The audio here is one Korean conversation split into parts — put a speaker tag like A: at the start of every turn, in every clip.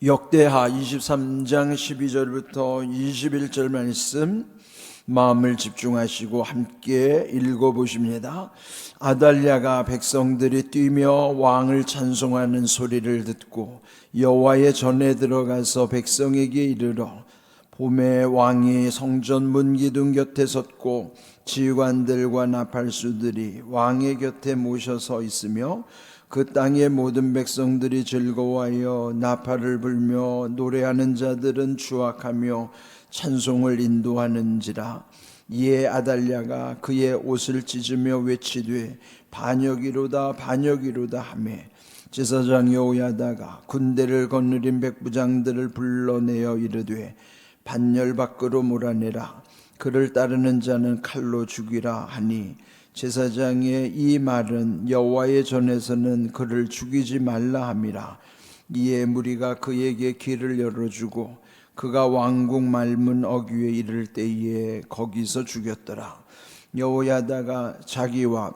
A: 역대하 23장 12절부터 21절 말씀 마음을 집중하시고 함께 읽어보십니다. 아달랴가 백성들이 뛰며 왕을 찬송하는 소리를 듣고 여호와의 전에 들어가서 백성에게 이르러 봄에 왕이 성전 문기둥 곁에 섰고 지휘관들과 나팔수들이 왕의 곁에 모셔서 있으며 그 땅의 모든 백성들이 즐거워하여 나팔을 불며 노래하는 자들은 주악하며 찬송을 인도하는지라. 이에 아달랴가 그의 옷을 찢으며 외치되 반역이로다 반역이로다 하며 제사장 여호야다가 군대를 거느린 백부장들을 불러내어 이르되 반열 밖으로 몰아내라. 그를 따르는 자는 칼로 죽이라 하니 제사장의 이 말은 여호와의 전에서는 그를 죽이지 말라 함이라. 이에 무리가 그에게 길을 열어주고 그가 왕궁 말문 어귀에 이를 때에 거기서 죽였더라. 여호야다가 자기와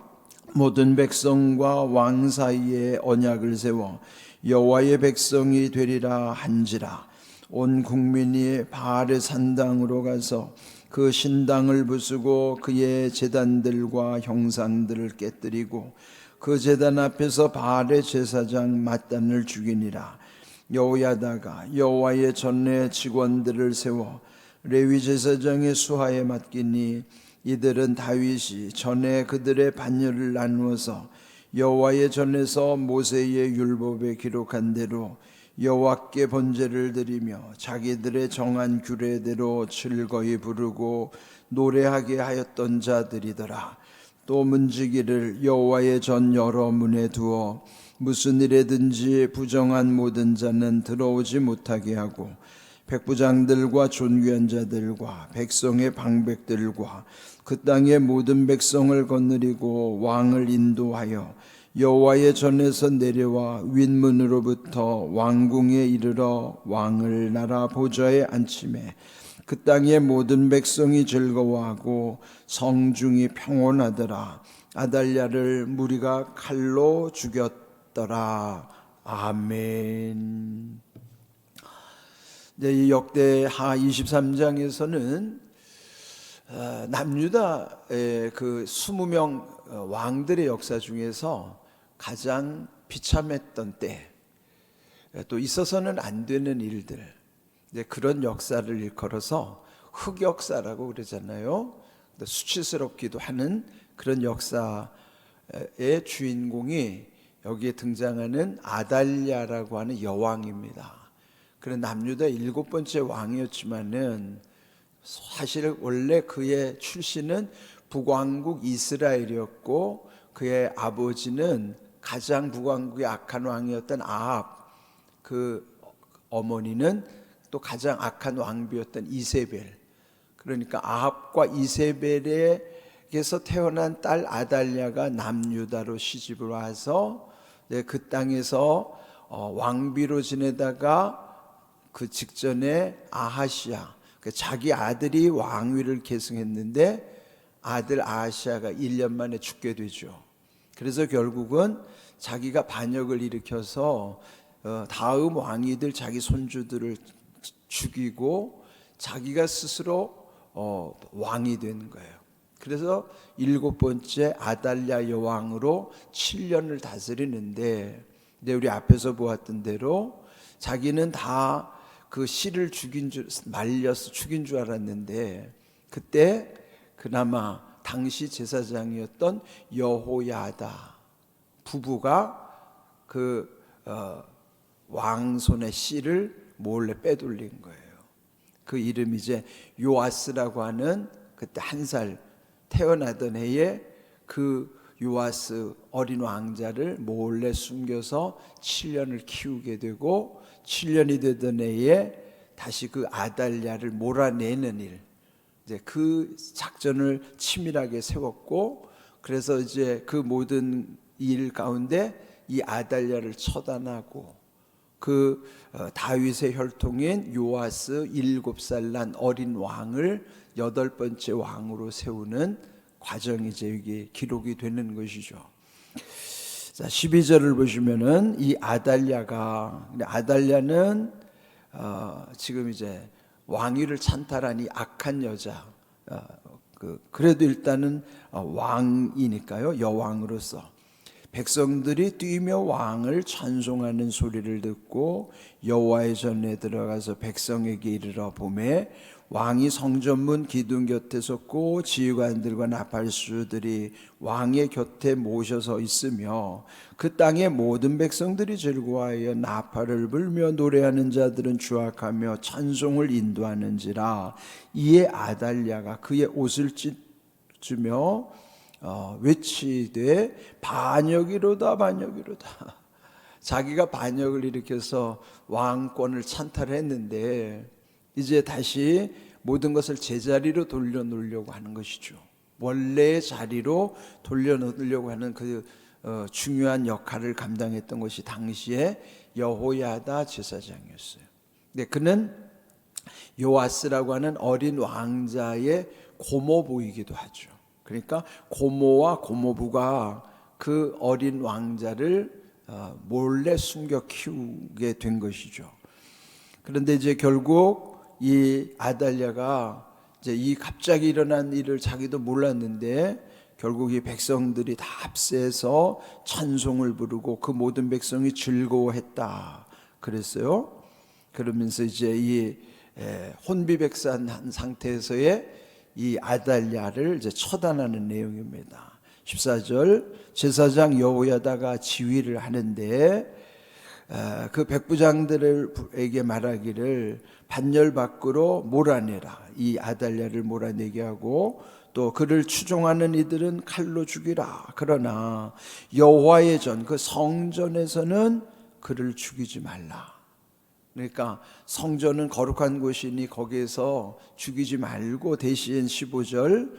A: 모든 백성과 왕 사이에 언약을 세워 여호와의 백성이 되리라 한지라. 온 국민이 바알의 산당으로 가서 그 신당을 부수고 그의 제단들과 형상들을 깨뜨리고 그 제단 앞에서 바알의 제사장 mat단을 죽이니라. 여호야다가 여호와의 전에 직원들을 세워 레위 제사장의 수하에 맡기니 이들은 다윗이 전에 그들의 반열을 나누어서 여호와의 전에서 모세의 율법에 기록한 대로 여호와께 번제를 드리며 자기들의 정한 규례대로 즐거이 부르고 노래하게 하였던 자들이더라. 또 문지기를 여호와의 전 여러 문에 두어 무슨 일에든지 부정한 모든 자는 들어오지 못하게 하고 백부장들과 존귀한 자들과 백성의 방백들과 그 땅의 모든 백성을 거느리고 왕을 인도하여 여호와의 전에서 내려와 윗문으로부터 왕궁에 이르러 왕을 나라 보좌에 앉히매 그 땅의 모든 백성이 즐거워하고 성중이 평온하더라. 아달랴를 무리가 칼로 죽였더라. 아멘. 이 역대하 23장에서는 남유다의 그 20명 왕들의 역사 중에서 가장 비참했던 때, 또 있어서는 안 되는 일들, 그런 역사를 일컬어서 흑역사라고 그러잖아요. 수치스럽기도 하는 그런 역사의 주인공이 여기에 등장하는 아달랴라고 하는 여왕입니다. 그런 남유다 7번째 왕이었지만은 사실 원래 그의 출신은 북왕국 이스라엘이었고 그의 아버지는 가장 북왕국의 악한 왕이었던 아합, 그 어머니는 또 가장 악한 왕비였던 이세벨. 그러니까 아합과 이세벨에게서 태어난 딸 아달랴가 남유다로 시집을 와서 그 땅에서 왕비로 지내다가 그 직전에 아하시아, 자기 아들이 왕위를 계승했는데 아들 아하시아가 1년 만에 죽게 되죠. 그래서 결국은 자기가 반역을 일으켜서 다음 왕이들 자기 손주들을 죽이고 자기가 스스로 왕이 된 거예요. 그래서 7번째 아달랴 여왕으로 7년을 다스리는데, 우리 앞에서 보았던 대로 자기는 다 그 씨를 말려서 죽인 줄 알았는데, 그때 그나마 당시 제사장이었던 여호야다 부부가 그 왕손의 씨를 몰래 빼돌린 거예요. 그 이름이 이제 요아스라고 하는, 그때 1살 태어나던 해에 그 요아스 어린 왕자를 몰래 숨겨서 7년을 키우게 되고, 7년이 되던 해에 다시 그 아달랴를 몰아내는 일, 이제 그 작전을 치밀하게 세웠고, 그래서 이제 그 모든 일 가운데 이 아달랴를 처단하고 그 다윗의 혈통인 요아스 7살 난 어린 왕을 8번째 왕으로 세우는 과정이 이제 여기 기록이 되는 것이죠. 자, 12절을 보시면은 이 아달랴는 지금 이제 왕위를 찬탈한 이 악한 여자, 그래도 일단은 왕이니까요, 여왕으로서 백성들이 뛰며 왕을 찬송하는 소리를 듣고 여호와의 전에 들어가서 백성에게 이르러 보매 왕이 성전문 기둥 곁에 섰고 지휘관들과 나팔수들이 왕의 곁에 모셔서 있으며 그 땅의 모든 백성들이 즐거워하여 나팔을 불며 노래하는 자들은 주악하며 찬송을 인도하는지라. 이에 아달랴가 그의 옷을 찢으며 외치되 반역이로다 반역이로다. 자기가 반역을 일으켜서 왕권을 찬탈했는데 이제 다시 모든 것을 제자리로 돌려놓으려고 하는 것이죠. 원래의 자리로 돌려놓으려고 하는 그 중요한 역할을 감당했던 것이 당시에 여호야다 제사장이었어요. 근데 그는 요아스라고 하는 어린 왕자의 고모부이기도 하죠. 그러니까 고모와 고모부가 그 어린 왕자를 몰래 숨겨 키우게 된 것이죠. 그런데 이제 결국 이 아달랴가 이제 이 갑자기 일어난 일을 자기도 몰랐는데 결국 이 백성들이 다 합세해서 찬송을 부르고 그 모든 백성이 즐거워했다 그랬어요. 그러면서 이제 이 혼비백산한 상태에서의 이 아달랴를 이제 처단하는 내용입니다. 14절 제사장 여호야다가 지휘를 하는데 그 백부장들에게 말하기를 반열 밖으로 몰아내라. 이 아달랴를 몰아내게 하고 또 그를 추종하는 이들은 칼로 죽이라. 그러나 여호와의 전 그 성전에서는 그를 죽이지 말라. 그러니까 성전은 거룩한 곳이니 거기에서 죽이지 말고 대신 15절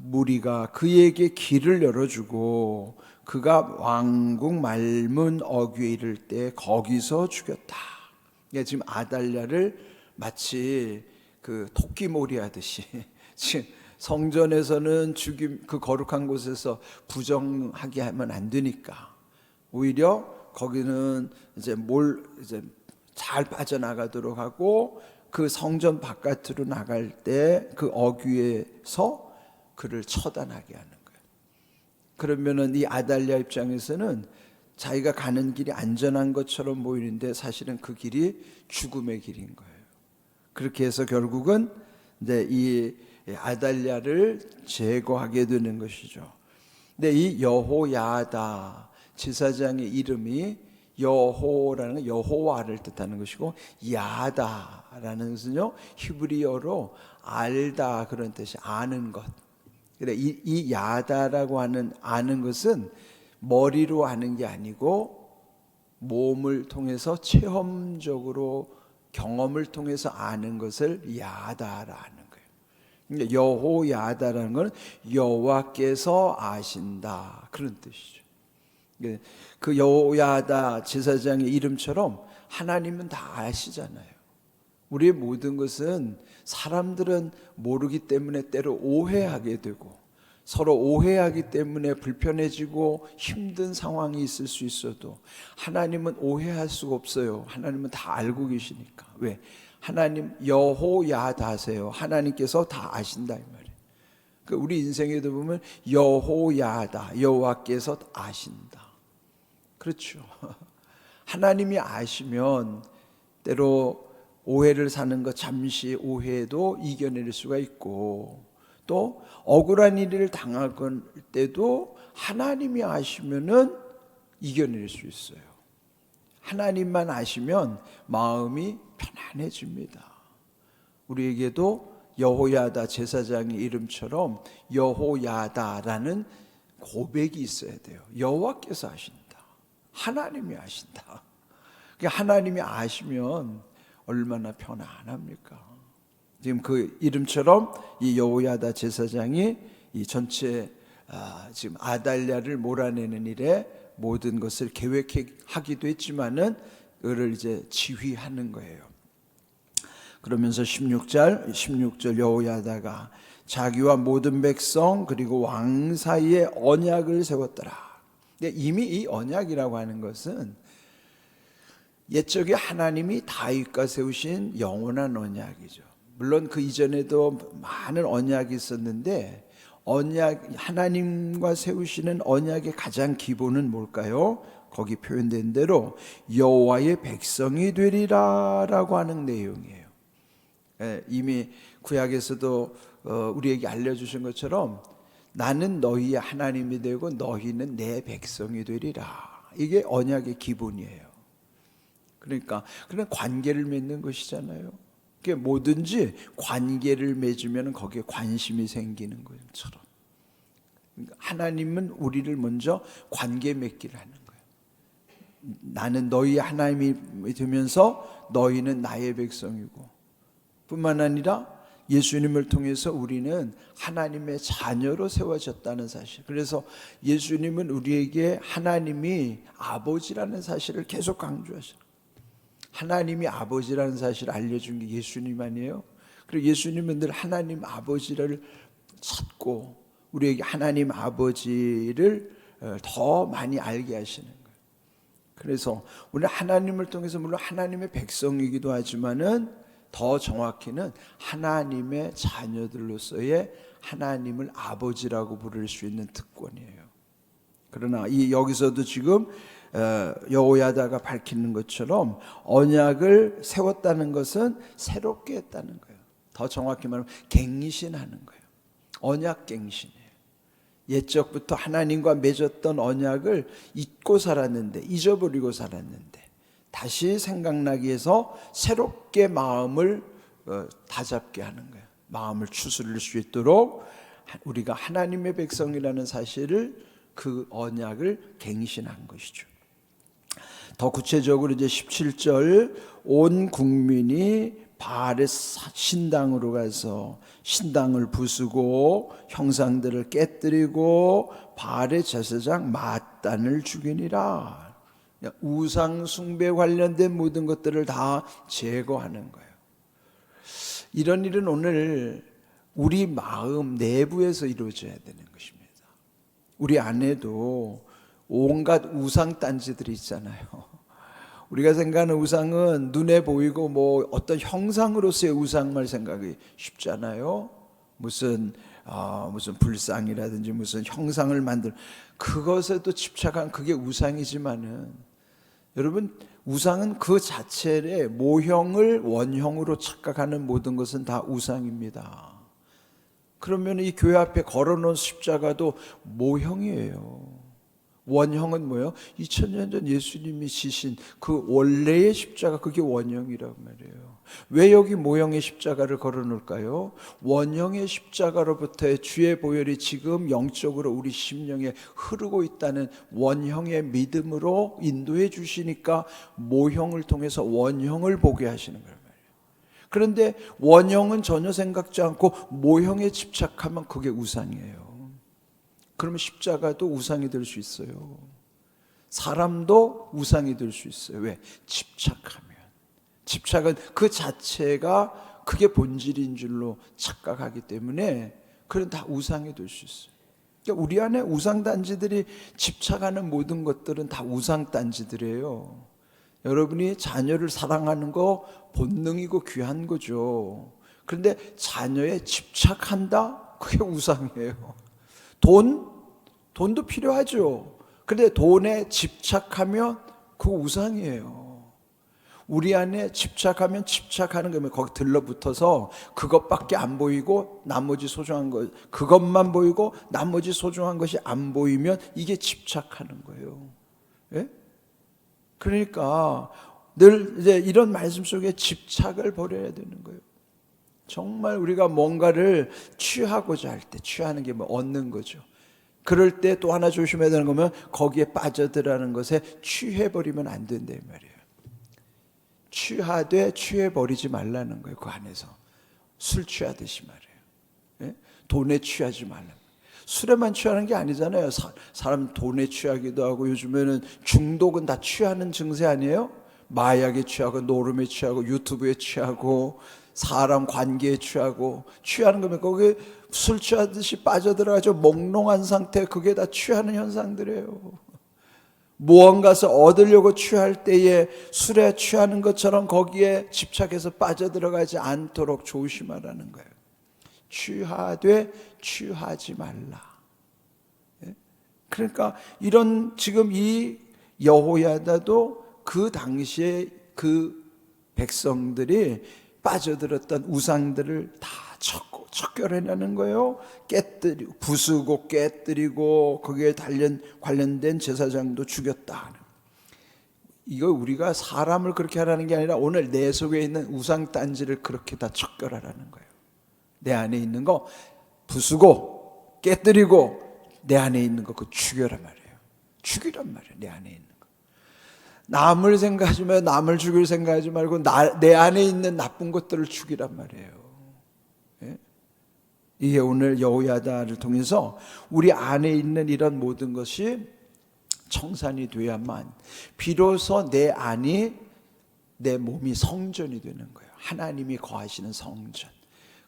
A: 무리가 그에게 길을 열어주고 그가 왕궁 말문 어귀에 이를 때 거기서 죽였다. 그러니까 지금 아달랴를 마치 그 토끼몰이 하듯이 지금 성전에서는 죽임 그 거룩한 곳에서 부정하게 하면 안 되니까 오히려 거기는 이제 이제 잘 빠져나가도록 하고 그 성전 바깥으로 나갈 때 그 어귀에서 그를 처단하게 하는 거예요. 그러면은 이 아달랴 입장에서는 자기가 가는 길이 안전한 것처럼 보이는데 사실은 그 길이 죽음의 길인 거예요. 그렇게 해서 결국은 이제 이 아달랴를 제거하게 되는 것이죠. 근데 이 여호야다 제사장의 이름이 여호라는 여호와를 뜻하는 것이고 야다라는 것은요 히브리어로 알다 그런 뜻이 아는 것. 그래 이 야다라고 하는 아는 것은 머리로 아는 게 아니고 몸을 통해서 체험적으로 경험을 통해서 아는 것을 야다라 하는 거예요. 여호야다라는 건 여호와께서 아신다 그런 뜻이죠. 그 여호야다 제사장의 이름처럼 하나님은 다 아시잖아요. 우리의 모든 것은 사람들은 모르기 때문에 때로 오해하게 되고 서로 오해하기 때문에 불편해지고 힘든 상황이 있을 수 있어도 하나님은 오해할 수가 없어요. 하나님은 다 알고 계시니까. 왜? 하나님 여호야다세요. 하나님께서 다 아신다 이 말이에요. 우리 인생에도 보면 여호야다 여호와께서 아신다. 그렇죠. 하나님이 아시면 때로 오해를 사는 것 잠시 오해도 이겨낼 수가 있고 또 억울한 일을 당할 때도 하나님이 아시면은 이겨낼 수 있어요. 하나님만 아시면 마음이 편안해집니다. 우리에게도 여호야다 제사장의 이름처럼 여호야다라는 고백이 있어야 돼요. 여호와께서 아신다. 하나님이 아신다. 하나님이 아시면 얼마나 편안합니까? 지금 그 이름처럼 이 여호야다 제사장이 이 전체 지금 아달랴를 몰아내는 일에 모든 것을 계획하기도 했지만은 그를 이제 지휘하는 거예요. 그러면서 16절 여호야다가 자기와 모든 백성 그리고 왕 사이에 언약을 세웠더라. 이미 이 언약이라고 하는 것은 옛적에 하나님이 다윗과 세우신 영원한 언약이죠. 물론 그 이전에도 많은 언약이 있었는데 하나님과 세우시는 언약의 가장 기본은 뭘까요? 거기 표현된 대로 여호와의 백성이 되리라라고 하는 내용이에요. 이미 구약에서도 우리에게 알려주신 것처럼 나는 너희의 하나님이 되고 너희는 내 백성이 되리라. 이게 언약의 기본이에요. 그러니까 그런 관계를 맺는 것이잖아요. 그게 뭐든지 관계를 맺으면 거기에 관심이 생기는 것처럼 하나님은 우리를 먼저 관계 맺기를 하는 거예요. 나는 너희의 하나님이 되면서 너희는 나의 백성이고, 뿐만 아니라 예수님을 통해서 우리는 하나님의 자녀로 세워졌다는 사실. 그래서 예수님은 우리에게 하나님이 아버지라는 사실을 계속 강조하시는 거예요. 하나님이 아버지라는 사실을 알려준 게 예수님 아니에요? 그리고 예수님은 늘 하나님 아버지를 찾고 우리에게 하나님 아버지를 더 많이 알게 하시는 거예요. 그래서 우리 하나님을 통해서 물론 하나님의 백성이기도 하지만은 더 정확히는 하나님의 자녀들로서의 하나님을 아버지라고 부를 수 있는 특권이에요. 그러나 여기서도 지금 여호야다가 밝히는 것처럼 언약을 세웠다는 것은 새롭게 했다는 거예요. 더 정확히 말하면 갱신하는 거예요. 언약 갱신이에요. 옛적부터 하나님과 맺었던 언약을 잊고 살았는데, 잊어버리고 살았는데 다시 생각나기 위해서 새롭게 마음을 다잡게 하는 거예요. 마음을 추스릴 수 있도록 우리가 하나님의 백성이라는 사실을, 그 언약을 갱신한 것이죠. 더 구체적으로 이제 17절, 온 국민이 바알의 신당으로 가서 신당을 부수고 형상들을 깨뜨리고 바알의 제사장 마단을 죽이니라. 우상 숭배 관련된 모든 것들을 다 제거하는 거예요. 이런 일은 오늘 우리 마음 내부에서 이루어져야 되는 것입니다. 우리 안에도 온갖 우상 딴지들이 있잖아요. 우리가 생각하는 우상은 눈에 보이고 뭐 어떤 형상으로서의 우상만 생각이 쉽잖아요. 무슨 불상이라든지 무슨 형상을 만들, 그것에도 집착한 그게 우상이지만은, 여러분, 우상은 그 자체의 모형을 원형으로 착각하는 모든 것은 다 우상입니다. 그러면 이 교회 앞에 걸어놓은 십자가도 모형이에요. 원형은 뭐예요? 2000년 전 예수님이 지신 그 원래의 십자가, 그게 원형이란 말이에요. 왜 여기 모형의 십자가를 걸어놓을까요? 원형의 십자가로부터의 주의 보혈이 지금 영적으로 우리 심령에 흐르고 있다는 원형의 믿음으로 인도해 주시니까 모형을 통해서 원형을 보게 하시는 거예요. 그런데 원형은 전혀 생각지 않고 모형에 집착하면 그게 우상이에요. 그러면 십자가도 우상이 될 수 있어요. 사람도 우상이 될 수 있어요. 왜? 집착하면. 집착은 그 자체가 그게 본질인 줄로 착각하기 때문에 그건 다 우상이 될 수 있어요. 그러니까 우리 안에 우상단지들이 집착하는 모든 것들은 다 우상단지들이에요. 여러분이 자녀를 사랑하는 거 본능이고 귀한 거죠. 그런데 자녀에 집착한다? 그게 우상이에요. 돈도 필요하죠. 그런데 돈에 집착하면 그거 우상이에요. 우리 안에 집착하면 집착하는 거면 거기 들러붙어서 그것밖에 안 보이고 나머지 소중한 것, 그것만 보이고 나머지 소중한 것이 안 보이면 이게 집착하는 거예요. 예? 그러니까 늘 이제 이런 말씀 속에 집착을 버려야 되는 거예요. 정말 우리가 뭔가를 취하고자 할 때, 취하는 게 뭐 얻는 거죠. 그럴 때 또 하나 조심해야 되는 거면 거기에 빠져들라는 것에 취해버리면 안 된다 이 말이에요. 취하되 취해버리지 말라는 거예요. 그 안에서 술 취하듯이 말이에요. 예? 돈에 취하지 말라. 술에만 취하는 게 아니잖아요. 사람 돈에 취하기도 하고, 요즘에는 중독은 다 취하는 증세 아니에요? 마약에 취하고, 노름에 취하고, 유튜브에 취하고, 사람 관계에 취하고. 취하는 거면 거기에 술 취하듯이 빠져들어가지고 몽롱한 상태, 그게 다 취하는 현상들이에요. 무언가서 얻으려고 취할 때에 술에 취하는 것처럼 거기에 집착해서 빠져들어가지 않도록 조심하라는 거예요. 취하되 취하지 말라. 그러니까 이런 지금 이 여호야다도 그 당시에 그 백성들이 빠져들었던 우상들을 다 척결해내는 거예요. 깨뜨리고 부수고 깨뜨리고 거기에 관련된 제사장도 죽였다. 이거 우리가 사람을 그렇게 하라는 게 아니라 오늘 내 속에 있는 우상 딴지를 그렇게 다 척결하라는 거예요. 내 안에 있는 거 부수고 깨뜨리고 내 안에 있는 거 그거 죽여란 말이에요. 죽이란 말이에요. 내 안에 있는 거. 남을 생각하지 말고 남을 죽일 생각하지 말고 내 안에 있는 나쁜 것들을 죽이란 말이에요. 예? 이게 오늘 여호야다를 통해서 우리 안에 있는 이런 모든 것이 청산이 돼야만 비로소 내 안이 내 몸이 성전이 되는 거예요. 하나님이 거하시는 성전.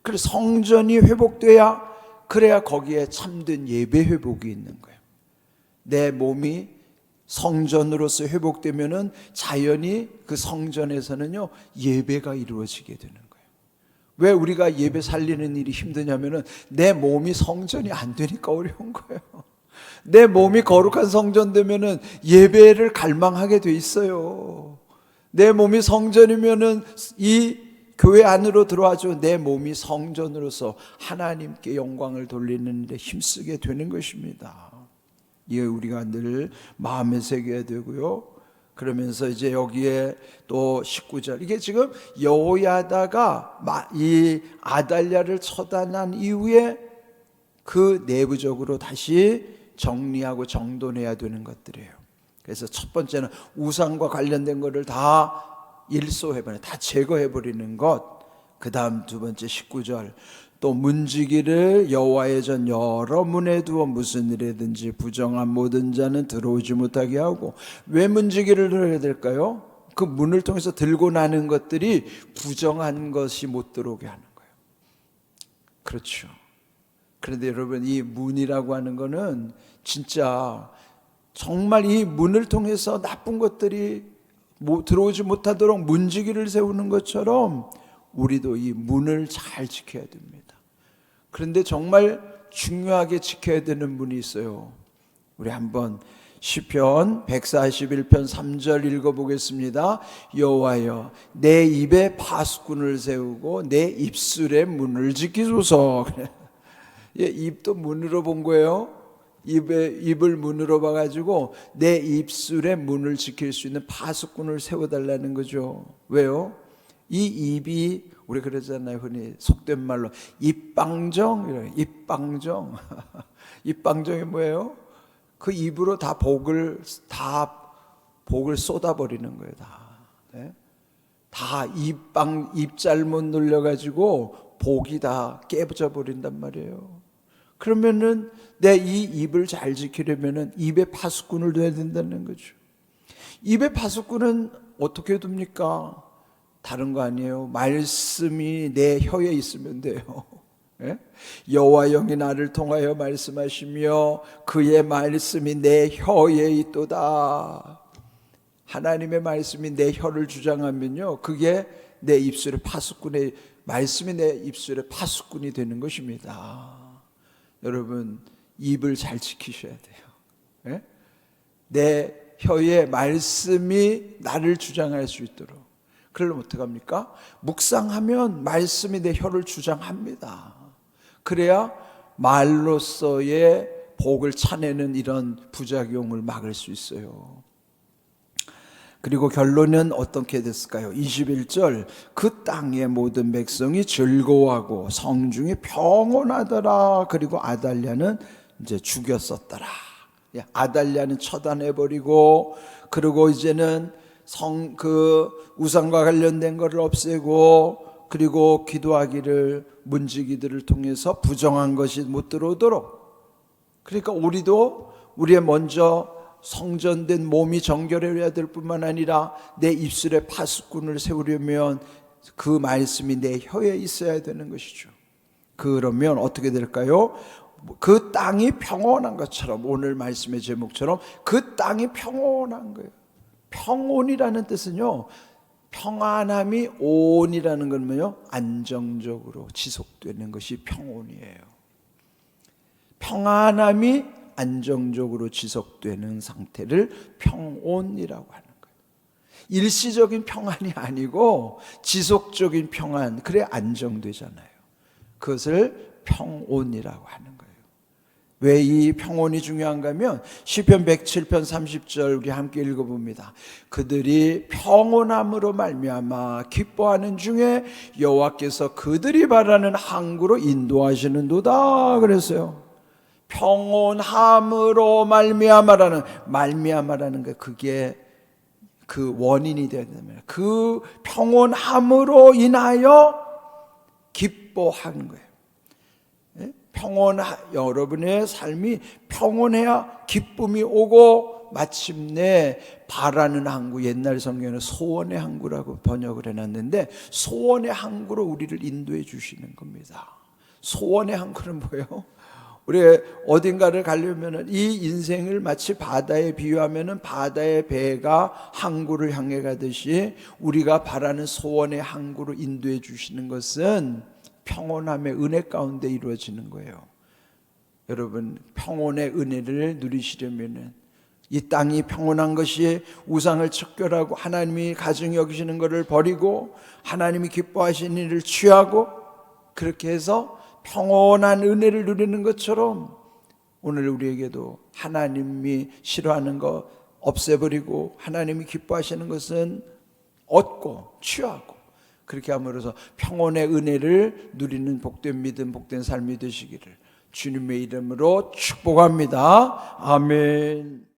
A: 그래서 성전이 회복돼야 그래야 거기에 참된 예배 회복이 있는 거예요. 내 몸이 성전으로서 회복되면은 자연히 그 성전에서는요 예배가 이루어지게 되는 거예요. 왜 우리가 예배 살리는 일이 힘드냐면은 내 몸이 성전이 안 되니까 어려운 거예요. 내 몸이 거룩한 성전 되면은 예배를 갈망하게 돼 있어요. 내 몸이 성전이면은 이 교회 안으로 들어와서 내 몸이 성전으로서 하나님께 영광을 돌리는 데 힘쓰게 되는 것입니다. 이게 우리가 늘 마음에 새겨야 되고요. 그러면서 이제 여기에 또 19절 이게 지금 여호야다가 이 아달랴를 처단한 이후에 그 내부적으로 다시 정리하고 정돈해야 되는 것들이에요. 그래서 첫 번째는 우상과 관련된 것을 다 일소해버리는, 다 제거해버리는 것. 그 다음 두 번째 19절 또 문지기를 여호와의 전 여러 문에 두어 무슨 일에든지 부정한 모든 자는 들어오지 못하게 하고. 왜 문지기를 들어야 될까요? 그 문을 통해서 들고 나는 것들이 부정한 것이 못 들어오게 하는 거예요. 그렇죠. 그런데 여러분 이 문이라고 하는 거는 진짜 정말 이 문을 통해서 나쁜 것들이 들어오지 못하도록 문지기를 세우는 것처럼 우리도 이 문을 잘 지켜야 됩니다. 그런데 정말 중요하게 지켜야 되는 문이 있어요. 우리 한번 시편 141편 3절 읽어보겠습니다. 여호와여 내 입에 파수꾼을 세우고 내 입술의 문을 지키소서. 입도 문으로 본 거예요. 입을 문으로 봐가지고 내 입술의 문을 지킬 수 있는 파수꾼을 세워달라는 거죠. 왜요? 이 입이 우리 그러잖아요. 흔히 속된 말로 입방정. 입방정. 입방정이 뭐예요? 그 입으로 다 복을 쏟아버리는 거예요. 다 입 잘못 눌려가지고 복이 다 깨져 버린단 말이에요. 그러면은 내 이 입을 잘 지키려면은 입에 파수꾼을 둬야 된다는 거죠. 입에 파수꾼은 어떻게 둡니까? 다른 거 아니에요. 말씀이 내 혀에 있으면 돼요. 예? 여호와 영이 나를 통하여 말씀하시며 그의 말씀이 내 혀에 있도다. 하나님의 말씀이 내 혀를 주장하면요, 그게 내 입술의 파수꾼의 말씀이 내 입술의 파수꾼이 되는 것입니다. 여러분 입을 잘 지키셔야 돼요. 예? 내 혀에 말씀이 나를 주장할 수 있도록. 그러려면 어떡합니까? 묵상하면 말씀이 내 혀를 주장합니다. 그래야 말로서의 복을 차내는 이런 부작용을 막을 수 있어요. 그리고 결론은 어떻게 됐을까요? 21절 그 땅의 모든 백성이 즐거워하고 성중이 평온하더라. 그리고 아달랴는 이제 죽였었더라. 아달랴는 처단해버리고 그리고 이제는 그 우상과 관련된 것을 없애고 그리고 기도하기를 문지기들을 통해서 부정한 것이 못 들어오도록. 그러니까 우리의 먼저 성전된 몸이 정결해야 될 뿐만 아니라 내 입술에 파수꾼을 세우려면 그 말씀이 내 혀에 있어야 되는 것이죠. 그러면 어떻게 될까요? 그 땅이 평온한 것처럼, 오늘 말씀의 제목처럼 그 땅이 평온한 거예요. 평온이라는 뜻은요, 평안함이 온이라는 건 뭐예요? 안정적으로 지속되는 것이 평온이에요. 평안함이 안정적으로 지속되는 상태를 평온이라고 하는 거예요. 일시적인 평안이 아니고 지속적인 평안, 그래 안정되잖아요. 그것을 평온이라고 하는 거예요. 왜 이 평온이 중요한가 하면 시편 107편 30절 우리 함께 읽어봅니다. 그들이 평온함으로 말미암아 기뻐하는 중에 여호와께서 그들이 바라는 항구로 인도하시는도다 그랬어요. 평온함으로 말미암아라는 게 그게 그 원인이 되어야 됩니다. 그 평온함으로 인하여 기뻐하는 거예요. 여러분의 삶이 평온해야 기쁨이 오고 마침내 바라는 항구, 옛날 성경에는 소원의 항구라고 번역을 해놨는데 소원의 항구로 우리를 인도해 주시는 겁니다. 소원의 항구는 뭐예요? 우리 어딘가를 가려면 이 인생을 마치 바다에 비유하면 바다의 배가 항구를 향해 가듯이 우리가 바라는 소원의 항구로 인도해 주시는 것은 평온함의 은혜 가운데 이루어지는 거예요. 여러분, 평온의 은혜를 누리시려면 이 땅이 평온한 것이 우상을 척결하고 하나님이 가증히 여기시는 것을 버리고 하나님이 기뻐하시는 일을 취하고 그렇게 해서 평온한 은혜를 누리는 것처럼 오늘 우리에게도 하나님이 싫어하는 것 없애버리고 하나님이 기뻐하시는 것은 얻고 취하고 그렇게 함으로써 평온의 은혜를 누리는 복된 믿음, 복된 삶이 되시기를 주님의 이름으로 축복합니다. 아멘.